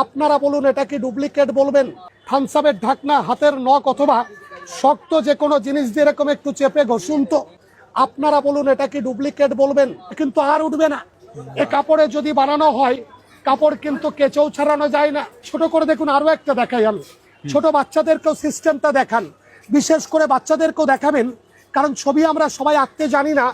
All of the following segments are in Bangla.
আপনারা বলুন এটা কি ডুপ্লিকেট বলবেন? থামস আপের ঢাকনা, হাতের নখ অথবা শক্ত যে কোনো জিনিস দিয়ে এরকম একটু চেপে ঘষুন তো, আপনারা বলুন এটা কি ডুপ্লিকেট বলবেন? কিন্তু আর উঠবে না। এ কাপড়ে যদি বানানো হয়, কাপড় কিন্তু কেচেও ছাড়ানো যায় না। ছোট করে দেখুন, আরো একটা দেখাই আমি। ছোট বাচ্চাদেরকেও সিস্টেমটা দেখান, বিশেষ করে বাচ্চাদেরকেও দেখাবেন, কারণ ছবি আমরা সবাই আঁকতে জানি না।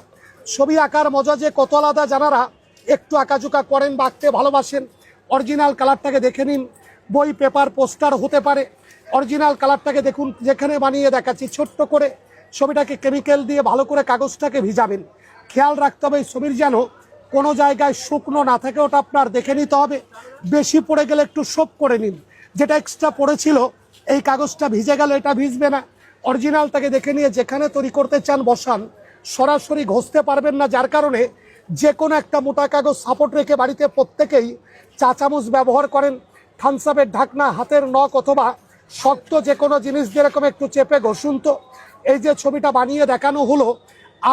ছবি আঁকার মজা যে কত আলাদা, যারা একটু আঁকাঝুঁকা করেন বা আঁকতে ভালোবাসেন, অরিজিনাল কালারটাকে দেখে নিন। বই, পেপার, পোস্টার হতে পারে। অরিজিনাল কালারটাকে দেখুন, যেখানে বানিয়ে দেখাচ্ছি ছোট্ট করে ছবিটাকে কেমিক্যাল দিয়ে ভালো করে কাগজটাকে ভিজাবেন। খেয়াল রাখতে হবে ছবির যেন কোনো জায়গায় শুকনো না থাকে, ওটা আপনার দেখে নিতে হবে। বেশি পড়ে গেলে একটু সোপ করে নিন। যেটা এক্সট্রা পড়েছিল এই কাগজটা ভিজে গেলে এটা ভিজবে না। অরিজিনালটাকে দেখে নিয়ে যেখানে তৈরি করতে চান বসান। সরাসরি ঘষতে পারবেন না, যার কারণে যে কোনো একটা মোটা কাগজ সাপোর্ট রেখে বাড়িতে প্রত্যেকেই চা চামচ ব্যবহার করেন। থামস আপের ঢাকনা, হাতের নখ অথবা শক্ত যে কোনো জিনিস দিয়ে এরকম একটু চেপে ঘষুন তো। এই যে ছবিটা বানিয়ে দেখানো হলো,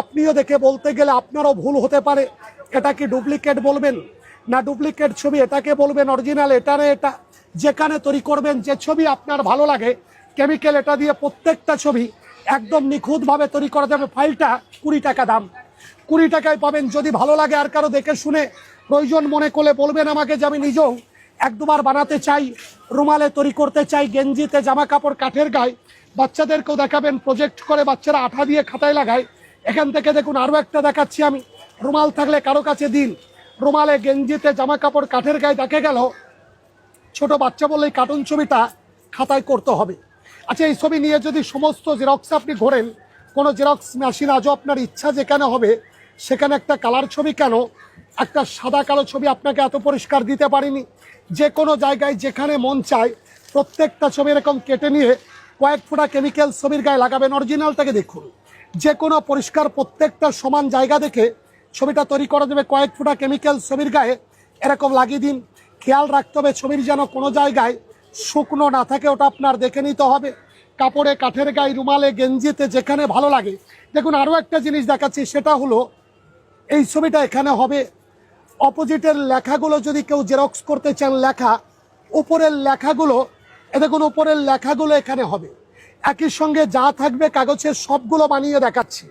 আপনিও দেখে বলতে গেলে আপনারও ভুল হতে পারে। এটা কি ডুপ্লিকেট বলবেন না ডুপ্লিকেট ছবি? এটাকে বলবেন অরিজিনাল, এটা না এটা। যেখানে তৈরি করবেন, যে ছবি আপনার ভালো লাগে, কেমিক্যাল এটা দিয়ে প্রত্যেকটা ছবি একদম নিখুঁতভাবে তৈরি করা যাবে। ফাইলটা 20 টাকা দাম, 20 টাকায় পাবেন। যদি ভালো লাগে আর কারো দেখে শুনে প্রয়োজন মনে করলে বলবেন আমাকে, যে আমি নিজেও এক দুবার বানাতে চাই, রুমালে তৈরি করতে চাই, গেঞ্জিতে, জামা কাপড়, কাঠের গায়ে। বাচ্চাদেরকেও দেখাবেন, প্রজেক্ট করে বাচ্চারা আঠা দিয়ে খাতায় লাগায়। এখান থেকে দেখুন আরও একটা দেখাচ্ছি আমি। রুমাল থাকলে কারো কাছে দিন। রুমালে, গেঞ্জিতে, জামা কাপড়, কাঠের গায়ে দেখে গেল ছোট বাচ্চা বললে এই কার্টুন ছবিটা খাতায় করতে হবে। আচ্ছা, এই ছবি নিয়ে যদি সমস্ত জেরক্স আপনি ঘোরেন, কোনো জেরক্স মেশিন আজও আপনার ইচ্ছা যেখানে হবে সেখানে একটা কালার ছবি কেন, একটা সাদা কালো ছবি আপনাকে এত পরিষ্কার দিতে পারিনি। যে কোনো জায়গায় যেখানে মন চায় প্রত্যেকটা ছবি এরকম কেটে নিয়ে কয়েক ফোঁটা কেমিক্যাল ছবির গায়ে লাগাবেন। অরিজিনালটাকে দেখুন, যে কোনো পরিষ্কার প্রত্যেকটা সমান জায়গা দেখে ছবিটা তৈরি করা যাবে। কয়েক ফোঁটা কেমিক্যাল ছবির গায়ে এরকম লাগিয়ে দিন। খেয়াল রাখতে হবে ছবির যেন কোনো জায়গায় শুকনো না থাকে, ওটা আপনার দেখে নিতে হবে। কাপড়ে, কাঠের গায়ে, রুমালে, গেঞ্জিতে, যেখানে ভালো লাগে। দেখুন আরও একটা জিনিস দেখাচ্ছি, সেটা হলো এই ছবিটা এখানে হবে। অপোজিটের লেখাগুলো যদি কেউ জেরক্স করতে চান, লেখা উপরের লেখাগুলো, দেখুন উপরের লেখাগুলো এখানে হবে। একই সঙ্গে যা থাকবে কাগজের সবগুলো বানিয়ে দেখাচ্ছি।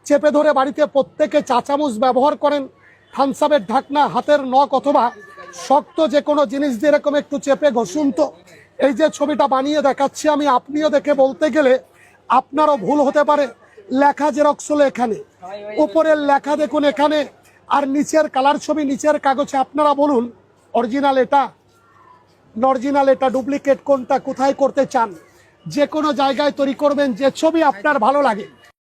চেপে ধরে বাড়িতে প্রত্যেকে চা চামচ ব্যবহার করেন। থামস আপের ঢাকনা, হাতের নখ অথবা শক্ত যে কোনো জিনিস দিয়ে এরকম একটু চেপে ঘষুন তো। এই যে ছবিটা বানিয়ে দেখাচ্ছি আমি, আপনিও দেখে বলতে গেলে আপনারও ভুল হতে পারে। লেখা জেরক্স হলো এখানে, উপরের লেখা দেখুন এখানে, আর নিচের কালার ছবি নিচের কাগজে। আপনারা বলুন অরিজিনাল এটা, অরিজিনাল এটা, ডুপ্লিকেট কোনটা, কোথায় করতে চান? যে কোনো জায়গায় তৈরি করবেন, যে ছবি আপনার ভালো লাগে